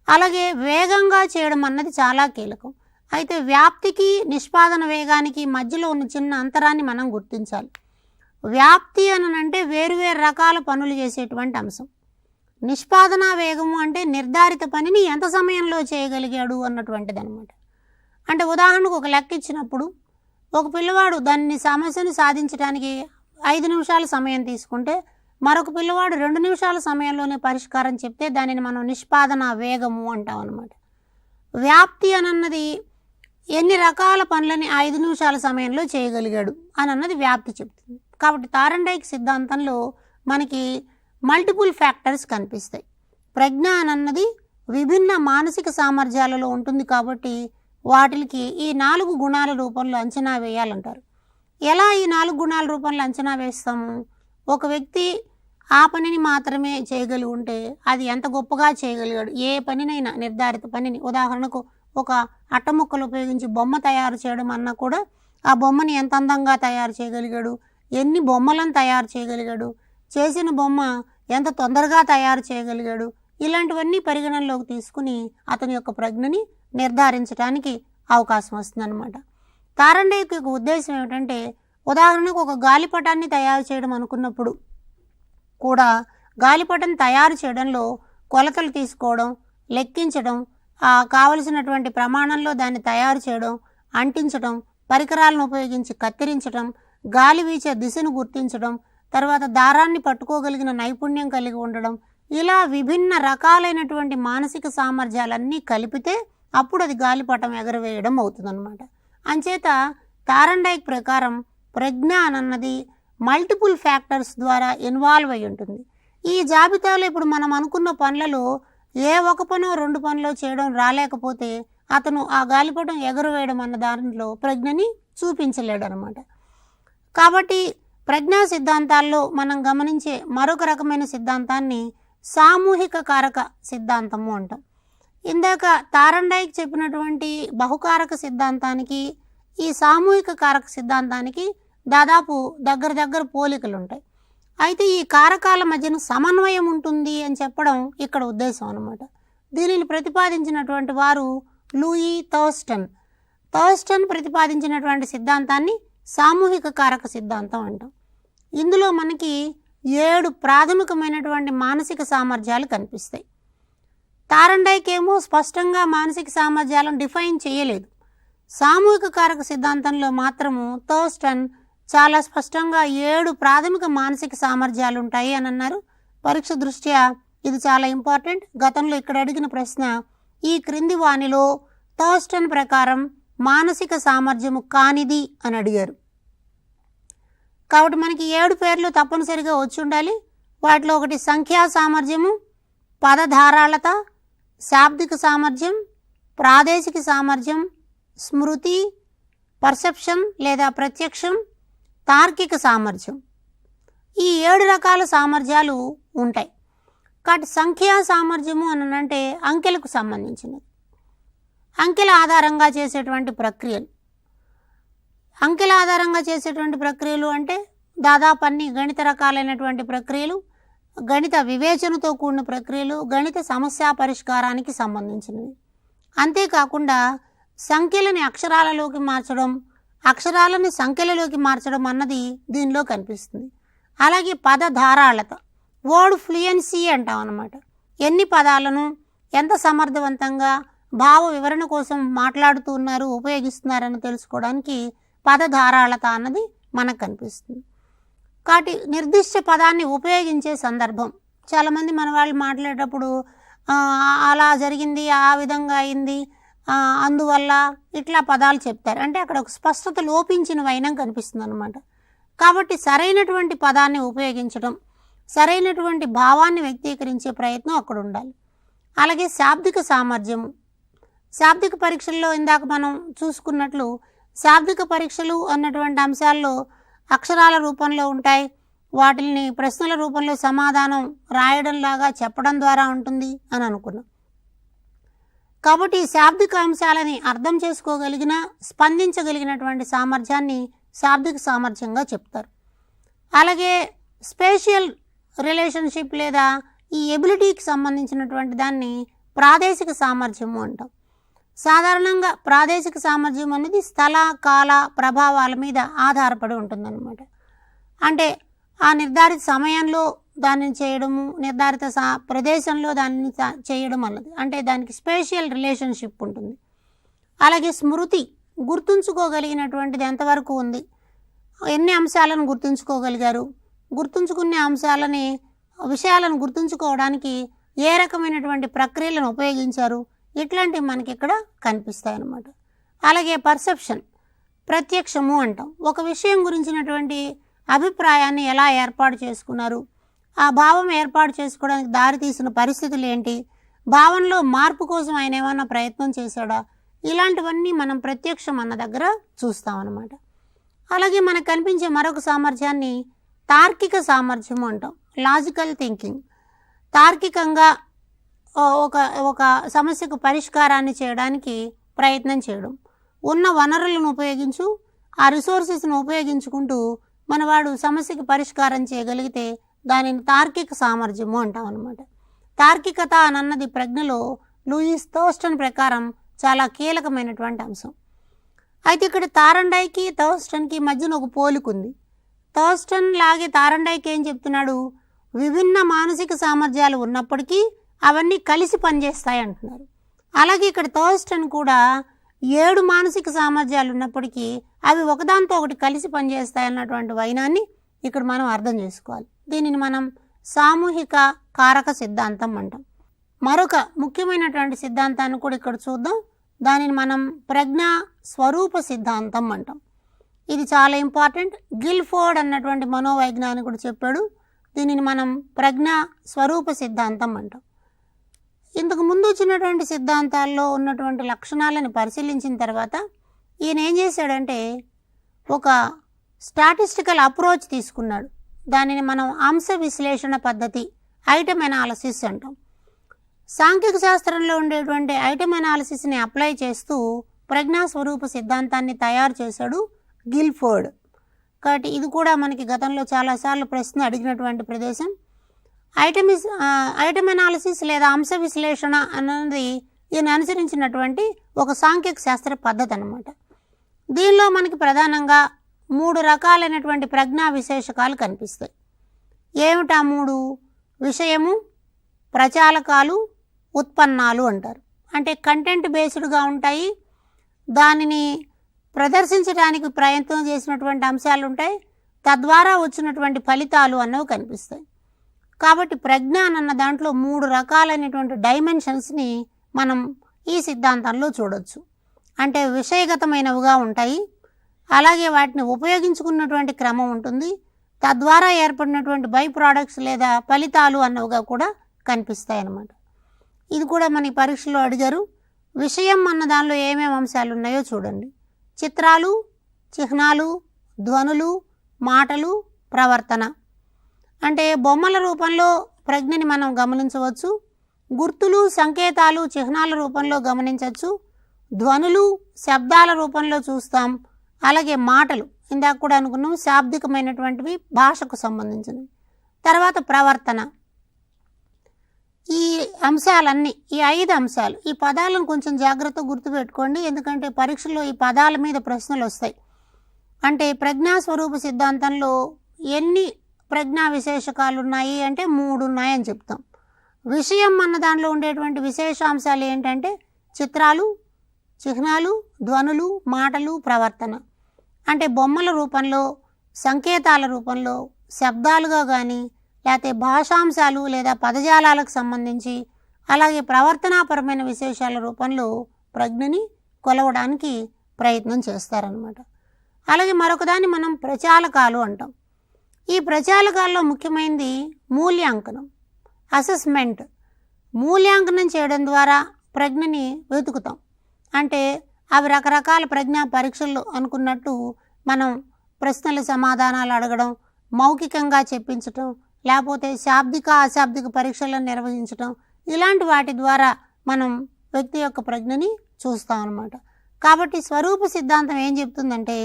అలాగే వేగంగా చేయడం అన్నది చాలా కీలకం. అయితే వ్యాప్తికి నిష్పాదన వేగానికి మధ్యలో ఉన్న చిన్న అంతరాన్ని మనం గుర్తించాలి. వ్యాప్తి అంటే వేరువేరు రకాల పనులు చేసేటువంటి అంశం. నిష్పాదన వేగము అంటే నిర్ధారిత పనిని ఎంత సమయంలో చేయగలిగాడు అన్నటువంటిది అనమాట. అంటే ఉదాహరణకు ఒక లెక్క ఇచ్చినప్పుడు ఒక పిల్లవాడు దాన్ని సమస్యను సాధించడానికి 5 నిమిషాల సమయం తీసుకుంటే మరొక పిల్లవాడు 2 నిమిషాల సమయంలోనే పరిష్కారం చెప్తే దానిని మనం నిష్పాదన వేగము అంటాం అన్నమాట. వ్యాప్తి అన్నది ఎన్ని రకాల పనులని 5 నిమిషాల సమయంలో చేయగలిగాడు అన్నది వ్యాప్తి చెప్తుంది. కాబట్టి టారండైక్ సిద్ధాంతంలో మనకి మల్టిపుల్ ఫ్యాక్టర్స్ కనిపిస్తాయి. ప్రజ్ఞ అన్నది విభిన్న మానసిక సామర్థ్యాలలో ఉంటుంది కాబట్టి వాటికి ఈ 4 గుణాల రూపంలో అంచనా వేయాలంటారు. ఎలా ఈ 4 గుణాల రూపంలో అంచనా వేస్తాము? ఒక వ్యక్తి ఆ పనిని మాత్రమే చేయగలిగి ఉంటే అది ఎంత గొప్పగా చేయగలిగాడు. ఏ పనినైనా నిర్ధారిత పనిని, ఉదాహరణకు ఒక అట్టముక్కలు ఉపయోగించి బొమ్మ తయారు చేయడం అన్నా కూడా ఆ బొమ్మని ఎంత అందంగా తయారు చేయగలిగాడు, ఎన్ని బొమ్మలను తయారు చేయగలిగాడు, చేసిన బొమ్మ ఎంత తొందరగా తయారు చేయగలిగాడు, ఇలాంటివన్నీ పరిగణనలోకి తీసుకుని అతని యొక్క ప్రజ్ఞని నిర్ధారించడానికి అవకాశం వస్తుందన్నమాట. తారండేయుకి యొక్క ఉద్దేశం ఏమిటంటే, ఉదాహరణకు ఒక గాలిపటాన్ని తయారు చేయడం అనుకున్నప్పుడు కూడా గాలిపటం తయారు చేయడంలో కొలతలు తీసుకోవడం, లెక్కించడం, కావలసినటువంటి ప్రమాణంలో దాన్ని తయారు చేయడం, అంటించడం, పరికరాలను ఉపయోగించి కత్తిరించడం, గాలి వీచే దిశను గుర్తించడం, తర్వాత దారాన్ని పట్టుకోగలిగిన నైపుణ్యం కలిగి ఉండడం, ఇలా విభిన్న రకాలైనటువంటి మానసిక సామర్థ్యాలన్నీ కలిపితే అప్పుడు అది గాలిపటం ఎగరవేయడం అవుతుందన్నమాట. అంచేత తారండైక్ ప్రకారం ప్రజ్ఞ అన్నది మల్టిపుల్ ఫ్యాక్టర్స్ ద్వారా ఇన్వాల్వ్ అయి ఉంటుంది. ఈ జాబితాలో ఇప్పుడు మనం అనుకున్న పనులలో ఏ ఒక పనో 2 పనులో చేయడం రాలేకపోతే అతను ఆ గాలిపటం ఎగరవేయడం అన్న దాంట్లో ప్రజ్ఞని చూపించలేడనమాట. కాబట్టి ప్రజ్ఞా సిద్ధాంతాల్లో మనం గమనించే మరొక రకమైన సిద్ధాంతాన్ని సామూహిక కారక సిద్ధాంతము అంటాం. ఇందాక తారండైక్ చెప్పినటువంటి బహుకారక సిద్ధాంతానికి ఈ సామూహిక కారక సిద్ధాంతానికి దాదాపు దగ్గర పోలికలు ఉంటాయి. అయితే ఈ కారకాల మధ్యన సమన్వయం ఉంటుంది అని చెప్పడం ఇక్కడ ఉద్దేశం అన్నమాట. దీనిని ప్రతిపాదించినటువంటి వారు లూయి థర్స్టన్. థర్స్టన్ ప్రతిపాదించినటువంటి సిద్ధాంతాన్ని సామూహిక కారక సిద్ధాంతం అంటాం. ఇందులో మనకి 7 ప్రాథమికమైనటువంటి మానసిక సామర్థ్యాలు కనిపిస్తాయి. తారండైక్ ఏమో స్పష్టంగా మానసిక సామర్థ్యాలను డిఫైన్ చేయలేదు. సామూహిక కారక సిద్ధాంతంలో మాత్రము థర్స్టన్ చాలా స్పష్టంగా 7 ప్రాథమిక మానసిక సామర్థ్యాలు ఉంటాయి అని అన్నారు. పరీక్ష దృష్ట్యా ఇది చాలా ఇంపార్టెంట్. గతంలో ఇక్కడ అడిగిన ప్రశ్న, ఈ క్రింది వానిలో థర్స్టన్ ప్రకారం మానసిక సామర్థ్యము కానిది అని అడిగారు. కాబట్టి మనకి 7 పేర్లు తప్పనిసరిగా వచ్చి ఉండాలి. వాటిలో ఒకటి సంఖ్యా సామర్థ్యము, పదధారాళత, శాబ్దిక సామర్థ్యం, ప్రాదేశిక సామర్థ్యం, స్మృతి, పర్సెప్షన్ లేదా ప్రత్యక్షం, తార్కిక సామర్థ్యం. ఈ 7 రకాల సామర్థ్యాలు ఉంటాయి. కాబట్టి సంఖ్యా సామర్థ్యము అని అంటే అంకెలకు సంబంధించినది. అంకెల ఆధారంగా చేసేటువంటి ప్రక్రియలు. అంకెల ఆధారంగా చేసేటువంటి ప్రక్రియలు అంటే దాదాపు అన్ని గణిత రకాలైనటువంటి ప్రక్రియలు, గణిత వివేచనతో కూడిన ప్రక్రియలు, గణిత సమస్య పరిష్కారానికి సంబంధించినవి. అంతేకాకుండా సంఖ్యలని అక్షరాలలోకి మార్చడం, అక్షరాలని సంఖ్యలలోకి మార్చడం అన్నది దీనిలో కనిపిస్తుంది. అలాగే పదధారాళత, వర్డ్ ఫ్లూయెన్సీ అంటాం అన్నమాట. ఎన్ని పదాలను ఎంత సమర్థవంతంగా భావ వివరణ కోసం మాట్లాడుతూ ఉన్నారు, ఉపయోగిస్తున్నారని తెలుసుకోవడానికి పదధారాళత అన్నది మనకు కనిపిస్తుంది. కాబట్టి నిర్దిష్ట పదాన్ని ఉపయోగించే సందర్భం, చాలామంది మన వాళ్ళు మాట్లాడేటప్పుడు అలా జరిగింది, ఆ విధంగా అయింది, అందువల్ల ఇట్లా పదాలు చెప్తారు. అంటే అక్కడ ఒక స్పష్టత లోపించిన వైనం కనిపిస్తుంది అన్నమాట. కాబట్టి సరైనటువంటి పదాన్ని ఉపయోగించడం, సరైనటువంటి భావాన్ని వ్యక్తీకరించే ప్రయత్నం అక్కడ ఉండాలి. అలాగే శాబ్దిక సామర్థ్యము. శాబ్దిక పరీక్షల్లో ఇందాక మనం చూసుకున్నట్లు శాబ్దిక పరీక్షలు అన్నటువంటి అంశాల్లో అక్షరాల రూపంలో ఉంటాయి. వాటిని ప్రశ్నల రూపంలో సమాధానం రాయడంలాగా చెప్పడం ద్వారా ఉంటుంది అని అనుకున్నాం. కాబట్టి శాబ్దిక అంశాలని అర్థం చేసుకోగలిగిన, స్పందించగలిగినటువంటి సామర్థ్యాన్ని శాబ్దిక సామర్థ్యంగా చెప్తారు. అలాగే స్పేషియల్ రిలేషన్షిప్ లేదా ఈ ఎబిలిటీకి సంబంధించినటువంటి దాన్ని ప్రాదేశిక సామర్థ్యము అంటాం. సాధారణంగా ప్రాదేశిక సామర్థ్యం అనేది స్థల, కాల ప్రభావాల మీద ఆధారపడి ఉంటుందన్నమాట. అంటే ఆ నిర్ధారిత సమయంలో దానిని చేయడము, నిర్ధారిత ప్రదేశంలో దానిని చేయడం అన్నది, అంటే దానికి స్పేషియల్ రిలేషన్షిప్ ఉంటుంది. అలాగే స్మృతి, గుర్తుంచుకోగలిగినటువంటిది ఎంతవరకు ఉంది, ఎన్ని అంశాలను గుర్తుంచుకోగలిగారు, గుర్తుంచుకునే విషయాలను గుర్తుంచుకోవడానికి ఏ రకమైనటువంటి ప్రక్రియలను ఉపయోగించారు, ఇట్లాంటివి మనకి ఇక్కడ కనిపిస్తాయి అన్నమాట. అలాగే పర్సెప్షన్, ప్రత్యక్షము అంటాం. ఒక విషయం గురించినటువంటి అభిప్రాయాన్ని ఎలా ఏర్పాటు చేసుకున్నారు, ఆ భావం ఏర్పాటు చేసుకోవడానికి దారి తీసిన పరిస్థితులు ఏంటి, భావనలో మార్పు కోసం ఆయన ఏమన్నా ప్రయత్నం చేశాడా, ఇలాంటివన్నీ మనం ప్రత్యక్షం అన్న దగ్గర చూస్తామన్నమాట. అలాగే మనకు కనిపించే మరొక సామర్థ్యాన్ని తార్కిక సామర్థ్యము అంటాం. లాజికల్ థింకింగ్, తార్కికంగా ఒక ఒక సమస్యకు పరిష్కారాన్ని చేయడానికి ప్రయత్నం చేయడం, ఉన్న వనరులను ఉపయోగించు ఆ రిసోర్సెస్ను ఉపయోగించుకుంటూ మనవాడు సమస్యకి పరిష్కారం చేయగలిగితే దానిని తార్కిక సామర్థ్యము అంటాం అన్నమాట. తార్కికత అన్నది ప్రజ్ఞలో లూయిస్ థర్స్టన్ ప్రకారం చాలా కీలకమైనటువంటి అంశం. అయితే ఇక్కడ థారండైకి థర్స్టన్కి మధ్యన ఒక పోలిక ఉంది. థర్స్టన్ లాగే థారండైకి ఏం చెప్తున్నాడు, విభిన్న మానసిక సామర్థ్యాలు ఉన్నప్పటికీ అవన్నీ కలిసి పనిచేస్తాయి అంటున్నారు. అలాగే ఇక్కడ థర్స్టన్ కూడా 7 మానసిక సామర్థ్యాలు ఉన్నప్పటికీ అవి ఒకదాంతో ఒకటి కలిసి పనిచేస్తాయి అన్నటువంటి వైనాన్ని ఇక్కడ మనం అర్థం చేసుకోవాలి. దీనిని మనం సామూహిక కారక సిద్ధాంతం అంటాం. మరొక ముఖ్యమైనటువంటి సిద్ధాంతాన్ని కూడా ఇక్కడ చూద్దాం. దానిని మనం ప్రజ్ఞా స్వరూప సిద్ధాంతం అంటాం. ఇది చాలా ఇంపార్టెంట్. గిల్ఫోర్డ్ అన్నటువంటి మనోవైజ్ఞానికుడు చెప్పాడు. దీనిని మనం ప్రజ్ఞా స్వరూప సిద్ధాంతం అంటాం. ఇంతకు ముందు వచ్చినటువంటి సిద్ధాంతాల్లో ఉన్నటువంటి లక్షణాలను పరిశీలించిన తర్వాత ఈయన ఏం చేశాడంటే ఒక స్టాటిస్టికల్ అప్రోచ్ తీసుకున్నాడు. దానిని మనం అంశ విశ్లేషణ పద్ధతి, ఐటమ్ ఎనాలిసిస్ అంటాం. సాంఖ్యక శాస్త్రంలో ఉండేటువంటి ఐటమ్ ఎనాలిసిస్ని అప్లై చేస్తూ ప్రజ్ఞా స్వరూప సిద్ధాంతాన్ని తయారు చేశాడు గిల్ఫోర్డ్. కాబట్టి ఇది కూడా మనకి గతంలో చాలాసార్లు ప్రశ్న అడిగినటువంటి ప్రదేశం. ఐటమ్ ఎనాలిసిస్ లేదా అంశ విశ్లేషణ అన్నది ఈయన అనుసరించినటువంటి ఒక సాంఖ్యక శాస్త్ర పద్ధతి అన్నమాట. దీనిలో మనకి ప్రధానంగా 3 రకాలైనటువంటి ప్రజ్ఞా విశేషకాలు కనిపిస్తాయి. ఏమిటా 3? విషయము, ప్రచాలకాలు, ఉత్పన్నాలు అంటారు. అంటే కంటెంట్ బేస్డ్గా ఉంటాయి. దానిని ప్రదర్శించడానికి ప్రయత్నం చేసినటువంటి అంశాలు ఉంటాయి. తద్వారా వచ్చినటువంటి ఫలితాలు అన్నవి కనిపిస్తాయి. కాబట్టి ప్రజ్ఞ అన్న దాంట్లో 3 రకాలైనటువంటి డైమెన్షన్స్ని మనం ఈ సిద్ధాంతంలో చూడొచ్చు. అంటే విషయగతమైనవిగా ఉంటాయి, అలాగే వాటిని ఉపయోగించుకున్నటువంటి క్రమం ఉంటుంది, తద్వారా ఏర్పడినటువంటి బై ప్రోడక్ట్స్ లేదా ఫలితాలు అన్నవిగా కూడా కనిపిస్తాయి అన్నమాట. ఇది కూడా మన పరీక్షలో అడిగారు. విషయం అన్న దానిలో ఏమేమి అంశాలు ఉన్నాయో చూడండి. చిత్రాలు, చిహ్నాలు, ధ్వనులు, మాటలు, ప్రవర్తన. అంటే బొమ్మల రూపంలో ప్రజ్ఞని మనం గమనించవచ్చు. గుర్తులు, సంకేతాలు, చిహ్నాల రూపంలో గమనించవచ్చు. ధ్వనులు, శబ్దాల రూపంలో చూస్తాం. అలాగే మాటలు, ఇందాక కూడా అనుకున్నాం, శాబ్దికమైనటువంటివి, భాషకు సంబంధించినవి. తర్వాత ప్రవర్తన. ఈ అంశాలన్నీ, ఈ 5 అంశాలు, ఈ పదాలను కొంచెం జాగ్రత్తగా గుర్తుపెట్టుకోండి. ఎందుకంటే పరీక్షలో ఈ పదాల మీద ప్రశ్నలు వస్తాయి. అంటే ప్రజ్ఞా స్వరూప సిద్ధాంతంలో ఎన్ని ప్రజ్ఞా విశేషకాలు ఉన్నాయి అంటే 3 ఉన్నాయని చెప్తాం. విషయం అన్న దానిలో ఉండేటువంటి విశేషాంశాలు ఏంటంటే చిత్రాలు, చిహ్నాలు, ధ్వనులు, మాటలు, ప్రవర్తన. అంటే బొమ్మల రూపంలో, సంకేతాల రూపంలో, శబ్దాలుగా కానీ, లేకపోతే భాషాంశాలు లేదా పదజాలాలకు సంబంధించి, అలాగే ప్రవర్తనాపరమైన విశేషాల రూపంలో ప్రజ్ఞని కొలవడానికి ప్రయత్నం చేస్తారనమాట. అలాగే మరొకదాన్ని మనం ప్రచాలకాలు అంటాం. ఈ ప్రచాలకాల్లో ముఖ్యమైనది మూల్యాంకనం, అసెస్మెంట్. మూల్యాంకనం చేయడం ద్వారా ప్రజ్ఞని వెతుకుతాం. అంటే అవి రకరకాల ప్రజ్ఞా పరీక్షలు అనుకున్నట్టు మనం ప్రశ్నల సమాధానాలు అడగడం, మౌఖికంగా చెప్పించటం, లేకపోతే శాబ్దిక అశాబ్దిక పరీక్షలను నిర్వహించటం, ఇలాంటి వాటి ద్వారా మనం వ్యక్తి యొక్క ప్రజ్ఞని చూస్తాం అన్నమాట. కాబట్టి స్వరూప సిద్ధాంతం ఏం చెప్తుందంటే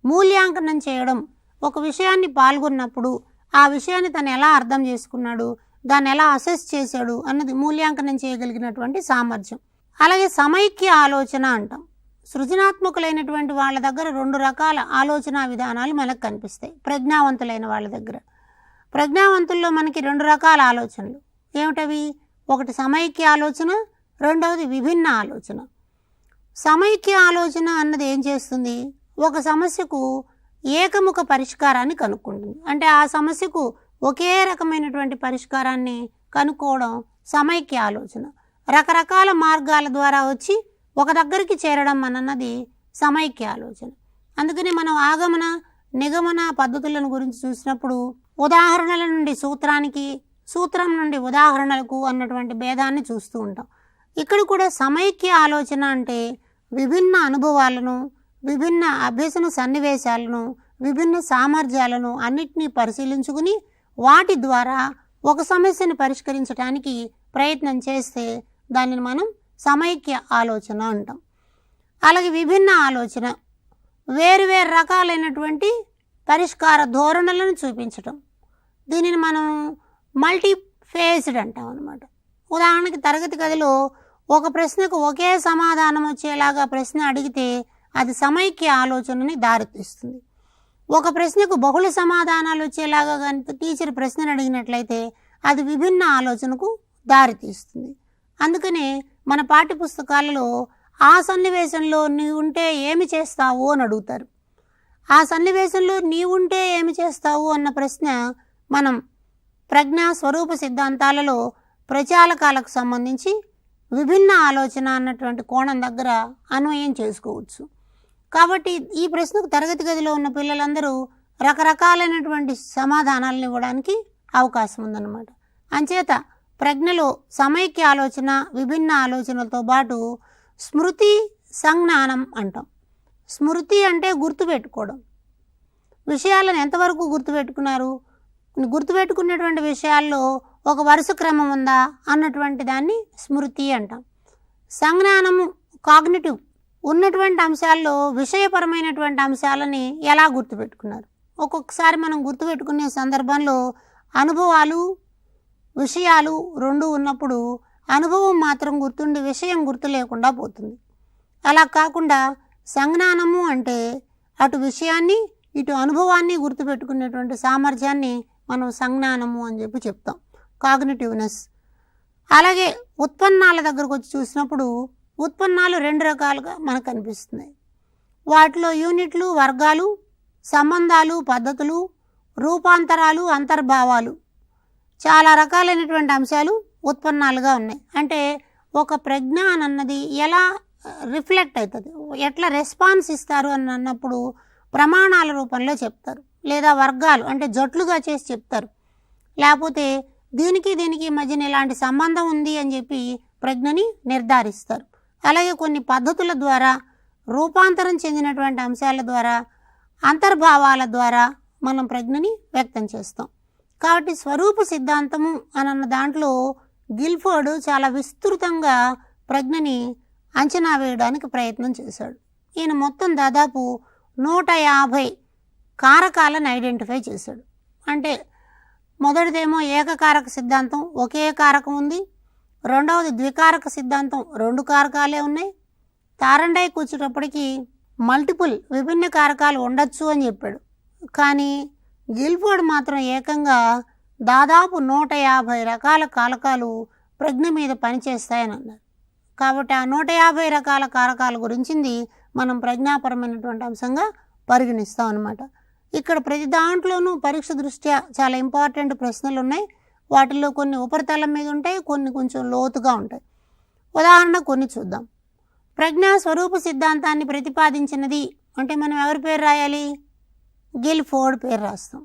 మూల్యాంకనం చేయడం, ఒక విషయాన్ని పాల్గొన్నప్పుడు ఆ విషయాన్ని తను ఎలా అర్థం చేసుకున్నాడు, దాన్ని ఎలా అసెస్ చేశాడు అన్నది మూల్యాంకనం చేయగలిగినటువంటి సామర్థ్యం. అలాగే సమైక్య ఆలోచన అంటాం. సృజనాత్మకులైనటువంటి వాళ్ళ దగ్గర 2 రకాల ఆలోచన విధానాలు మనకు కనిపిస్తాయి. ప్రజ్ఞావంతులైన వాళ్ళ దగ్గర, ప్రజ్ఞావంతుల్లో మనకి 2 రకాల ఆలోచనలు. ఏమిటవి? ఒకటి సమైక్య ఆలోచన, రెండవది విభిన్న ఆలోచన. సమైక్య ఆలోచన అన్నది ఏం చేస్తుంది? ఒక సమస్యకు ఏకముఖ పరిష్కారాన్ని కనుక్కుంటుంది. అంటే ఆ సమస్యకు ఒకే రకమైనటువంటి పరిష్కారాన్ని కనుక్కోవడం సమైక్య ఆలోచన. రకరకాల మార్గాల ద్వారా వచ్చి ఒక దగ్గరికి చేరడం అన్నది సమైక్య ఆలోచన. అందుకని మనం ఆగమన నిగమన పద్ధతులను గురించి చూసినప్పుడు ఉదాహరణల నుండి సూత్రానికి, సూత్రం నుండి ఉదాహరణలకు అన్నటువంటి భేదాన్ని చూస్తూ ఉంటాం. ఇక్కడ కూడా సమైక్య ఆలోచన అంటే విభిన్న అనుభవాలను, విభిన్న అభ్యసన సన్నివేశాలను, విభిన్న సామర్థ్యాలను అన్నిటినీ పరిశీలించుకుని వాటి ద్వారా ఒక సమస్యను పరిష్కరించడానికి ప్రయత్నం చేస్తే దానిని మనం సమైక్య ఆలోచన అంటాం. అలాగే విభిన్న ఆలోచన వేరు వేరు రకాలైనటువంటి పరిష్కార ధోరణులను చూపించటం, దీనిని మనం మల్టీఫేస్డ్ అంటాం అన్నమాట. ఉదాహరణకి తరగతి గదిలో ఒక ప్రశ్నకు ఒకే సమాధానం వచ్చేలాగా ప్రశ్న అడిగితే అది సమైక్య ఆలోచనని దారితీస్తుంది. ఒక ప్రశ్నకు బహుళ సమాధానాలు వచ్చేలాగా కానీ టీచర్ ప్రశ్నను అడిగినట్లయితే అది విభిన్న ఆలోచనకు దారితీస్తుంది. అందుకనే మన పాఠ్యపుస్తకాలలో ఆ సన్నివేశంలో నీవుంటే ఏమి చేస్తావు అని అడుగుతారు. ఆ సన్నివేశంలో నీవుంటే ఏమి చేస్తావు అన్న ప్రశ్న మనం ప్రజ్ఞా స్వరూప సిద్ధాంతాలలో ప్రచాలకాలకు సంబంధించి విభిన్న ఆలోచన అన్నటువంటి కోణం దగ్గర అన్వయం చేసుకోవచ్చు. కాబట్టి ఈ ప్రశ్నకు తరగతి గదిలో ఉన్న పిల్లలందరూ రకరకాలైనటువంటి సమాధానాలను ఇవ్వడానికి అవకాశం ఉందన్నమాట. అంచేత ప్రజ్ఞలో సమైక్య ఆలోచన, విభిన్న ఆలోచనలతో పాటు స్మృతి, సంజ్ఞానం అంటాం. స్మృతి అంటే గుర్తుపెట్టుకోవడం. విషయాలను ఎంతవరకు గుర్తుపెట్టుకున్నారు, గుర్తుపెట్టుకున్నటువంటి విషయాల్లో ఒక వరుస క్రమం ఉందా అన్నటువంటి దాన్ని స్మృతి అంటాం. సంజ్ఞానము కాగ్నిటివ్ ఉన్నటువంటి అంశాల్లో విషయపరమైనటువంటి అంశాలని ఎలా గుర్తుపెట్టుకున్నారు. ఒక్కొక్కసారి మనం గుర్తుపెట్టుకునే సందర్భంలో అనుభవాలు, విషయాలు రెండు ఉన్నప్పుడు అనుభవం మాత్రం గుర్తుండి విషయం గుర్తు లేకుండా పోతుంది. అలా కాకుండా సంజ్ఞానము అంటే అటు విషయాన్ని ఇటు అనుభవాన్ని గుర్తుపెట్టుకునేటువంటి సామర్థ్యాన్ని మనం సంజ్ఞానము అని చెప్పి చెప్తాం, కాగ్నిటివ్నెస్. అలాగే ఉత్పన్నాల దగ్గరకు వచ్చి చూసినప్పుడు ఉత్పన్నాలు రెండు రకాలుగా మనకు కనిపిస్తున్నాయి. వాటిలో యూనిట్లు, వర్గాలు, సంబంధాలు, పద్ధతులు, రూపాంతరాలు, అంతర్భావాలు చాలా రకాలైనటువంటి అంశాలు ఉత్పన్నాలుగా ఉన్నాయి. అంటే ఒక ప్రజ్ఞ అన్నది ఎలా రిఫ్లెక్ట్ అవుతుంది, ఎట్లా రెస్పాన్స్ ఇస్తారు అని అన్నప్పుడు ప్రమాణాల రూపంలో చెప్తారు, లేదా వర్గాలు అంటే జట్లుగా చేసి చెప్తారు, లేకపోతే దీనికి దీనికి మధ్యన ఇలాంటి సంబంధం ఉంది అని చెప్పి ప్రజ్ఞని నిర్ధారిస్తారు. అలాగే కొన్ని పద్ధతుల ద్వారా, రూపాంతరం చెందినటువంటి అంశాల ద్వారా, అంతర్భావాల ద్వారా మనం ప్రజ్ఞని వ్యక్తం చేస్తాం. కాబట్టి స్వరూప సిద్ధాంతము అన్న దాంట్లో గిల్ఫోర్డ్ చాలా విస్తృతంగా ప్రజ్ఞని అంచనా వేయడానికి ప్రయత్నం చేశాడు. ఈయన మొత్తం దాదాపు 150 కారకాలను ఐడెంటిఫై చేశాడు. అంటే మొదటిదేమో ఏకకారక సిద్ధాంతం, ఒకే కారకం ఉంది. రెండవది ద్వికారక సిద్ధాంతం, 2 కారకాలే ఉన్నాయి. తారండైకి వచ్చేటప్పటికి మల్టిపుల్ విభిన్న కారకాలు ఉండొచ్చు అని చెప్పాడు. కానీ గిల్ఫోర్డ్ మాత్రం ఏకంగా దాదాపు 150 రకాల కారకాలు ప్రజ్ఞ మీద పనిచేస్తాయని అన్నారు. కాబట్టి ఆ 150 రకాల కారకాల గురించింది మనం ప్రజ్ఞాపరమైనటువంటి అంశంగా పరిగణిస్తాం అన్నమాట. ఇక్కడ ప్రతి దాంట్లోనూ పరీక్ష దృష్ట్యా చాలా ఇంపార్టెంట్ ప్రశ్నలు ఉన్నాయి. వాటిల్లో కొన్ని ఉపరితలం మీద ఉంటాయి, కొన్ని కొంచెం లోతుగా ఉంటాయి. ఉదాహరణ కొన్ని చూద్దాం. ప్రజ్ఞా స్వరూప సిద్ధాంతాన్ని ప్రతిపాదించినది అంటే మనం ఎవరి పేరు రాయాలి, గిల్ఫోర్డ్ పేరు రాస్తాం.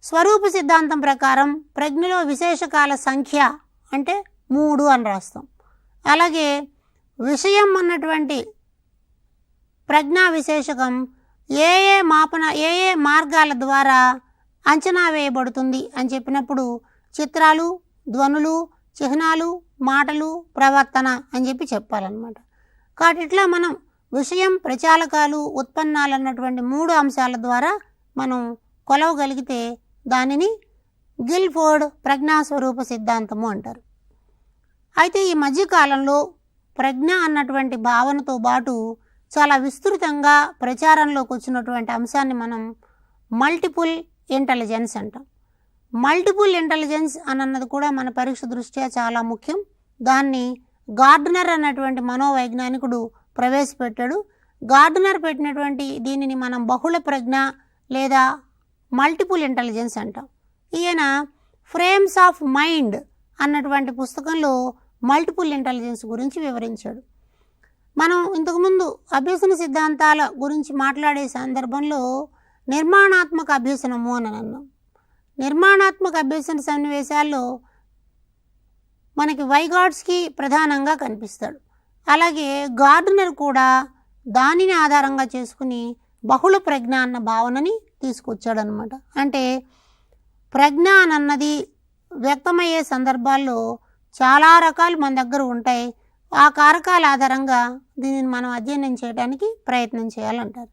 స్వరూప సిద్ధాంతం ప్రకారం ప్రజ్ఞలో విశేషకాల సంఖ్య అంటే 3 అని రాస్తాం. అలాగే విషయం అన్నటువంటి ప్రజ్ఞా విశేషకం ఏ ఏ మార్గాల ద్వారా అంచనా వేయబడుతుంది అని చెప్పినప్పుడు చిత్రాలు, ధ్వనులు, చిహ్నాలు, మాటలు, ప్రవర్తన అని చెప్పి చెప్పాలన్నమాట. కాబట్టి ఇట్లా మనం విషయం, ప్రచాలకాలు, ఉత్పన్నాలు అన్నటువంటి 3 అంశాల ద్వారా మనం కొలవగలిగితే దానిని గిల్ఫోర్డ్ ప్రజ్ఞాస్వరూప సిద్ధాంతము అంటారు. అయితే ఈ మధ్యకాలంలో ప్రజ్ఞ అన్నటువంటి భావనతో పాటు చాలా విస్తృతంగా ప్రచారంలోకి వచ్చినటువంటి అంశాన్ని మనం మల్టిపుల్ ఇంటెలిజెన్స్ అంటాం. మల్టిపుల్ ఇంటెలిజెన్స్ అన్నది కూడా మన పరీక్ష దృష్ట్యా చాలా ముఖ్యం. దాన్ని గార్డ్నర్ అన్నటువంటి మనోవైజ్ఞానికుడు ప్రవేశపెట్టాడు. గార్డ్నర్ పెట్టినటువంటి దీనిని మనం బహుళ ప్రజ్ఞ లేదా మల్టిపుల్ ఇంటెలిజెన్స్ అంటాం. ఈయన ఫ్రేమ్స్ ఆఫ్ మైండ్ అన్నటువంటి పుస్తకంలో మల్టిపుల్ ఇంటెలిజెన్స్ గురించి వివరించాడు. మనం ఇంతకుముందు అభ్యసన సిద్ధాంతాల గురించి మాట్లాడే సందర్భంలో నిర్మాణాత్మక అభ్యసనము అని అన్నాం. నిర్మాణాత్మక అభ్యసన సన్నివేశాల్లో మనకి వైగాట్స్కి ప్రధానంగా కనిపిస్తాడు. అలాగే గార్డ్నర్ కూడా దానిని ఆధారంగా చేసుకుని బహుళ ప్రజ్ఞ అన్న భావనని తీసుకొచ్చాడనమాట. అంటే ప్రజ్ఞ అన్నది వ్యక్తమయ్యే సందర్భాల్లో చాలా రకాలు మన దగ్గర ఉంటాయి. ఆ కారకాల ఆధారంగా దీనిని మనం అధ్యయనం చేయడానికి ప్రయత్నం చేయాలంటారు.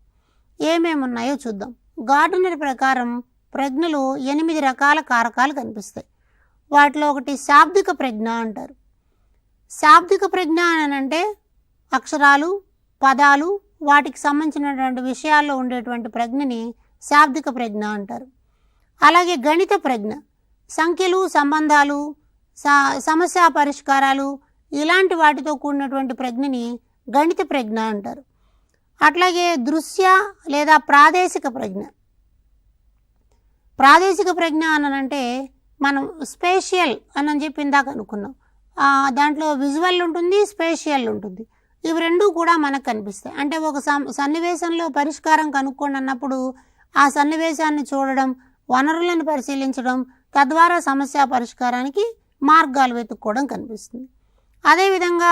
ఏమేమి ఉన్నాయో చూద్దాం. గార్డనర్ ప్రకారం ప్రజ్ఞలో 8 రకాల కారకాలు కనిపిస్తాయి. వాటిలో ఒకటి శాబ్దిక ప్రజ్ఞ అంటారు. శాబ్దిక ప్రజ్ఞ అని అంటే అక్షరాలు, పదాలు, వాటికి సంబంధించినటువంటి విషయాల్లో ఉండేటువంటి ప్రజ్ఞని శాబ్దిక ప్రజ్ఞ అంటారు. అలాగే గణిత ప్రజ్ఞ, సంఖ్యలు, సంబంధాలు, సమస్య పరిష్కారాలు ఇలాంటి వాటితో కూడినటువంటి ప్రజ్ఞని గణిత ప్రజ్ఞ అంటారు. అట్లాగే దృశ్య లేదా ప్రాదేశిక ప్రజ్ఞ. ప్రాదేశిక ప్రజ్ఞ అనంటే మనం స్పేషియల్ అని చెప్పి ఇందాక అనుకున్నాం. దాంట్లో విజువల్ ఉంటుంది, స్పేషియల్ ఉంటుంది. ఇవి రెండూ కూడా మనకు కనిపిస్తాయి. అంటే ఒక సన్నివేశంలో పరిష్కారం కనుక్కోండి అన్నప్పుడు ఆ సన్నివేశాన్ని చూడడం, వనరులను పరిశీలించడం, తద్వారా సమస్య పరిష్కారానికి మార్గాలు వెతుక్కోవడం కనిపిస్తుంది. అదేవిధంగా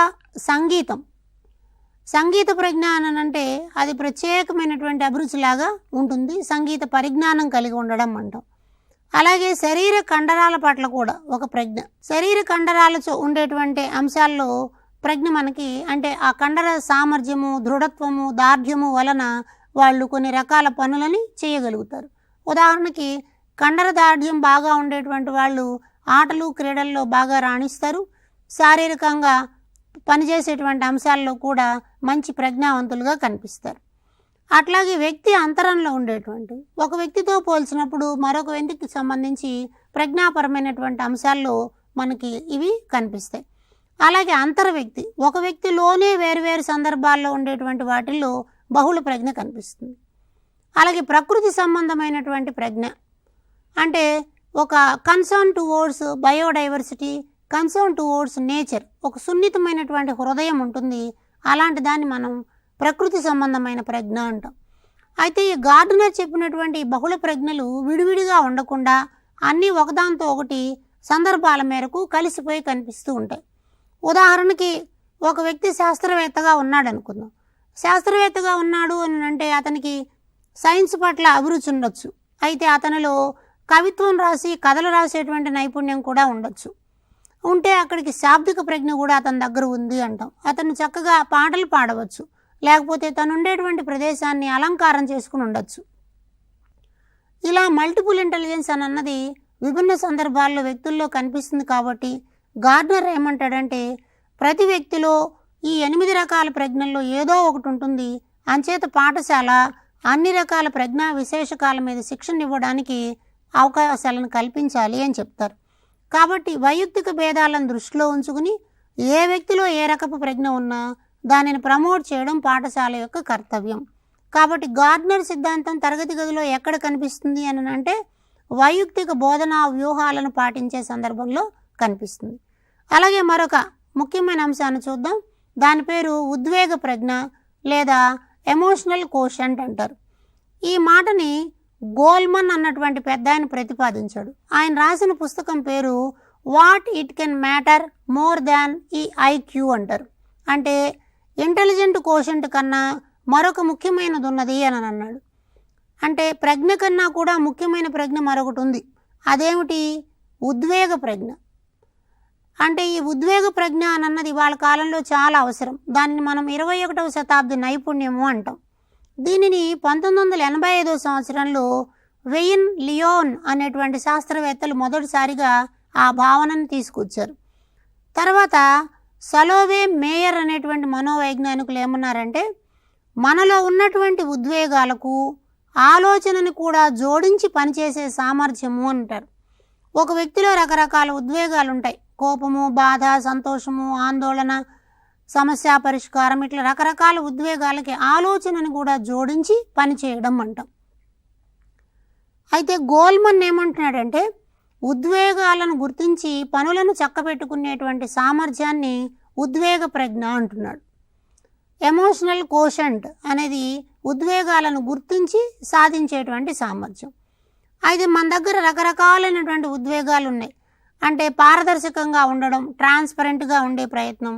సంగీత ప్రజ్ఞ అనంటే అది ప్రత్యేకమైనటువంటి అభిరుచిలాగా ఉంటుంది. సంగీత పరిజ్ఞానం కలిగి ఉండడం అంటాం. అలాగే శరీర కండరాల పట్ల కూడా ఒక ప్రజ్ఞ. శరీర కండరాలతో ఉండేటువంటి అంశాల్లో ప్రజ్ఞ మనకి, అంటే ఆ కండర సామర్థ్యము, దృఢత్వము, దార్ఢ్యము వలన వాళ్ళు కొన్ని రకాల పనులని చేయగలుగుతారు. ఉదాహరణకి కండర దార్ఢ్యం బాగా ఉండేటువంటి వాళ్ళు ఆటలు, క్రీడల్లో బాగా రాణిస్తారు. శారీరకంగా పనిచేసేటువంటి అంశాల్లో కూడా మంచి ప్రజ్ఞావంతులుగా కనిపిస్తారు. అట్లాగే వ్యక్తి అంతరంలో ఉండేటువంటి ఒక వ్యక్తితో పోల్చినప్పుడు మరొక వ్యక్తికి సంబంధించి ప్రజ్ఞాపరమైనటువంటి అంశాల్లో మనకి ఇవి కనిపిస్తాయి. అలాగే అంతర్వ్యక్తి, ఒక వ్యక్తిలోనే వేరువేరు సందర్భాల్లో ఉండేటువంటి వాటిల్లో బహుళ ప్రజ్ఞ కనిపిస్తుంది. అలాగే ప్రకృతి సంబంధమైనటువంటి ప్రజ్ఞ అంటే ఒక concern towards biodiversity, concern towards nature, ఒక సున్నితమైనటువంటి హృదయం ఉంటుంది. అలాంటి దాన్ని మనం ప్రకృతి సంబంధమైన ప్రజ్ఞ అంటాం. అయితే ఈ గార్డనర్ చెప్పినటువంటి బహుళ ప్రజ్ఞలు విడివిడిగా ఉండకుండా అన్నీ ఒకదాంతో ఒకటి సందర్భాల మేరకు కలిసిపోయి కనిపిస్తూ ఉంటాయి. ఉదాహరణకి ఒక వ్యక్తి శాస్త్రవేత్తగా ఉన్నాడు అనుకుందాం. శాస్త్రవేత్తగా ఉన్నాడు అని అంటే అతనికి సైన్స్ పట్ల అభిరుచి ఉండొచ్చు. అయితే అతనిలో కవిత్వం రాసి కథలు రాసేటువంటి నైపుణ్యం కూడా ఉండొచ్చు. ఉంటే అక్కడికి శాబ్దిక ప్రజ్ఞ కూడా అతని దగ్గర ఉంది అంటాం. అతను చక్కగా పాటలు పాడవచ్చు, లేకపోతే తను ఉండేటువంటి ప్రదేశాన్ని అలంకారం చేసుకుని ఉండొచ్చు. ఇలా మల్టిపుల్ ఇంటెలిజెన్స్ అని అన్నది విభిన్న సందర్భాల్లో వ్యక్తుల్లో కనిపిస్తుంది. కాబట్టి గార్డనర్ ఏమంటాడంటే ప్రతి వ్యక్తిలో ఈ 8 రకాల ప్రజ్ఞల్లో ఏదో ఒకటి ఉంటుంది. అంచేత పాఠశాల అన్ని రకాల ప్రజ్ఞా విశేషకాల మీద శిక్షణ ఇవ్వడానికి అవకాశాలను కల్పించాలి అని చెప్తారు. కాబట్టి వైయక్తిక భేదాలను దృష్టిలో ఉంచుకుని ఏ వ్యక్తిలో ఏ రకపు ప్రజ్ఞ ఉన్నా దానిని ప్రమోట్ చేయడం పాఠశాల యొక్క కర్తవ్యం. కాబట్టి గార్డనర్ సిద్ధాంతం తరగతి గదిలో ఎక్కడ కనిపిస్తుంది అని అంటే వైయక్తిక బోధనా వ్యూహాలను పాటించే సందర్భంలో కనిపిస్తుంది. అలాగే మరొక ముఖ్యమైన అంశాన్ని చూద్దాం. దాని పేరు ఉద్వేగ ప్రజ్ఞ లేదా ఎమోషనల్ కోషంట్ అంటారు. ఈ మాటని గోల్మన్ అన్నటువంటి పెద్ద ఆయన ప్రతిపాదించాడు. ఆయన రాసిన పుస్తకం పేరు what it can matter more than ఈ ఐక్యూ అంటారు. అంటే ఇంటెలిజెంట్ కోషంట్ కన్నా మరొక ముఖ్యమైనది ఉన్నది అని అన్నాడు. అంటే ప్రజ్ఞ కన్నా కూడా ముఖ్యమైన ప్రజ్ఞ మరొకటి ఉంది. అదేమిటి? ఉద్వేగ ప్రజ్ఞ. అంటే ఈ ఉద్వేగ ప్రజ్ఞ అన్నది వాళ్ళ కాలంలో చాలా అవసరం. దానిని మనం 21వ శతాబ్ది నైపుణ్యము అంటాం. దీనిని 1985 సంవత్సరంలో వెయిన్ లియోన్ అనేటువంటి శాస్త్రవేత్తలు మొదటిసారిగా ఆ భావనను తీసుకొచ్చారు. తర్వాత సలోవే మేయర్ అనేటువంటి మనోవైజ్ఞానికులు ఏమన్నారంటే మనలో ఉన్నటువంటి ఉద్వేగాలకు ఆలోచనను కూడా జోడించి పనిచేసే సామర్థ్యము అంటారు. ఒక వ్యక్తిలో రకరకాల ఉద్వేగాలు ఉంటాయి. కోపము, బాధ, సంతోషము, ఆందోళన, సమస్య పరిష్కారం, ఇట్లా రకరకాల ఉద్వేగాలకి ఆలోచనను కూడా జోడించి పనిచేయడం అంటాం. అయితే గోల్మన్ ఏమంటున్నాడంటే ఉద్వేగాలను గుర్తించి పనులను చక్కబెట్టుకునేటువంటి సామర్థ్యాన్ని ఉద్వేగ ప్రజ్ఞ అంటున్నాడు. ఎమోషనల్ కోషంట్ అనేది ఉద్వేగాలను గుర్తించి సాధించేటువంటి సామర్థ్యం. అయితే మన దగ్గర రకరకాలైనటువంటి ఉద్వేగాలు ఉన్నాయి. అంటే పారదర్శకంగా ఉండడం, ట్రాన్స్పరెంట్గా ఉండే ప్రయత్నం,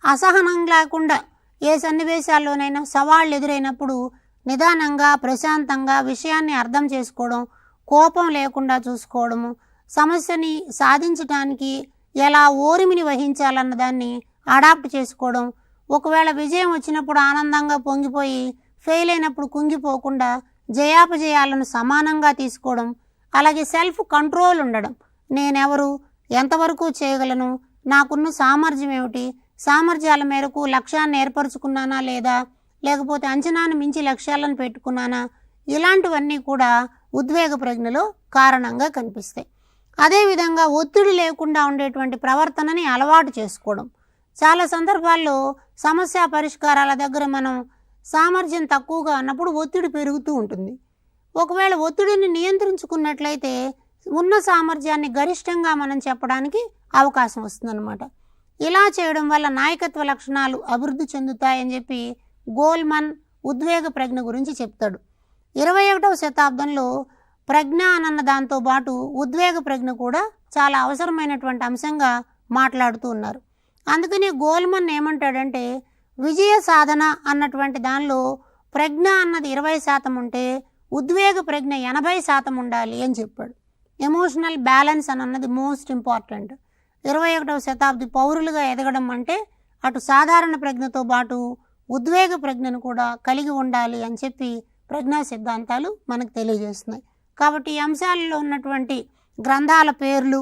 అసహనం లేకుండా ఏ సన్నివేశాల్లోనైనా సవాళ్ళు ఎదురైనప్పుడు నిదానంగా ప్రశాంతంగా విషయాన్ని అర్థం చేసుకోవడం, కోపం లేకుండా చూసుకోవడము, సమస్యని సాధించడానికి ఎలా ఓరిమిని వహించాలన్న దాన్ని అడాప్ట్ చేసుకోవడం, ఒకవేళ విజయం వచ్చినప్పుడు ఆనందంగా పొంగిపోయి ఫెయిల్ అయినప్పుడు కుంగిపోకుండా జయాపజయాలను సమానంగా తీసుకోవడం, అలాగే సెల్ఫ్ కంట్రోల్ ఉండడం. నేనెవరు, ఎంతవరకు చేయగలను, నాకున్న సామర్థ్యం ఏమిటి, సామర్థ్యాల మేరకు లక్ష్యాన్ని ఏర్పరచుకున్నానా లేదా, లేకపోతే అంచనాను మించి లక్ష్యాలను పెట్టుకున్నానా, ఇలాంటివన్నీ కూడా ఉద్వేగ ప్రజ్ఞలో కారణంగా కనిపిస్తాయి. అదేవిధంగా ఒత్తిడి లేకుండా ఉండేటువంటి ప్రవర్తనని అలవాటు చేసుకోవడం. చాలా సందర్భాల్లో సమస్య పరిష్కారాల దగ్గర మనం సామర్థ్యం తక్కువగా ఉన్నప్పుడు ఒత్తిడి పెరుగుతూ ఉంటుంది. ఒకవేళ ఒత్తిడిని నియంత్రించుకున్నట్లయితే ఉన్న సామర్థ్యాన్ని గరిష్టంగా మనం చెప్పడానికి అవకాశం వస్తుందన్నమాట. ఇలా చేయడం వల్ల నాయకత్వ లక్షణాలు అభివృద్ధి చెందుతాయని చెప్పి గోల్మన్ ఉద్వేగ ప్రజ్ఞ గురించి చెప్తాడు. 21వ శతాబ్దంలో ప్రజ్ఞ అన్న దాంతో పాటు ఉద్వేగ ప్రజ్ఞ కూడా చాలా అవసరమైనటువంటి అంశంగా మాట్లాడుతూ ఉన్నారు. అందుకని గోల్మన్ ఏమంటాడంటే, విజయ సాధన అన్నటువంటి దానిలో ప్రజ్ఞ అన్నది 20% ఉంటే ఉద్వేగ ప్రజ్ఞ 80% ఉండాలి అని చెప్పాడు. ఎమోషనల్ బ్యాలెన్స్ అన్నది మోస్ట్ ఇంపార్టెంట్. 21వ శతాబ్ది పౌరులుగా ఎదగడం అంటే అటు సాధారణ ప్రజ్ఞతో పాటు ఉద్వేగ ప్రజ్ఞను కూడా కలిగి ఉండాలి అని చెప్పి ప్రజ్ఞా సిద్ధాంతాలు మనకు తెలియజేస్తున్నాయి. కాబట్టి ఈ అంశాలలో ఉన్నటువంటి గ్రంథాల పేర్లు,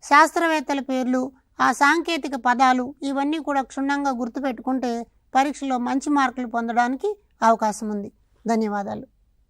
శాస్త్రవేత్తల పేర్లు, ఆ సాంకేతిక పదాలు ఇవన్నీ కూడా క్షుణ్ణంగా గుర్తుపెట్టుకుంటే పరీక్షలో మంచి మార్కులు పొందడానికి అవకాశం ఉంది. ధన్యవాదాలు.